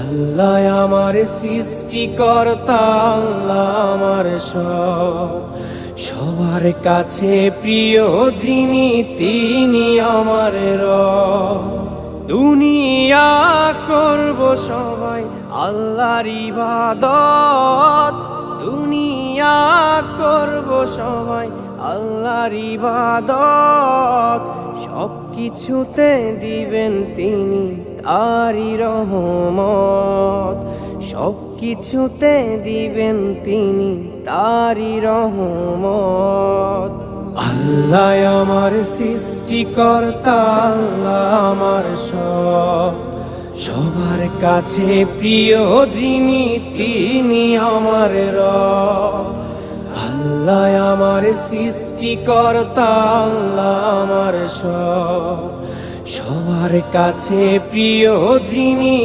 আল্লাহ আমার সৃষ্টিকর্তা, আল্লাহ আমার সব, সবার কাছে প্রিয় যিনি তিনি আমার রব। দুনিয়া করব সবাই আল্লাহর ইবাদত, দুনিয়া করব সবাই আল্লাহর ইবাদত, সব কিছুতে দিবেন তিনি তারি রহমত, সব কিছুতে দিবেন তিনি তারি রহমত। আল্লাহ আমার সৃষ্টিকর্তা, আল্লাহ আমার সব, সবার কাছে প্রিয় যিনি তিনি আমার রব। আল্লাহ আমার সৃষ্টিকর্তা, আল্লাহ আমার সব, সবার কাছে প্রিয় যিনি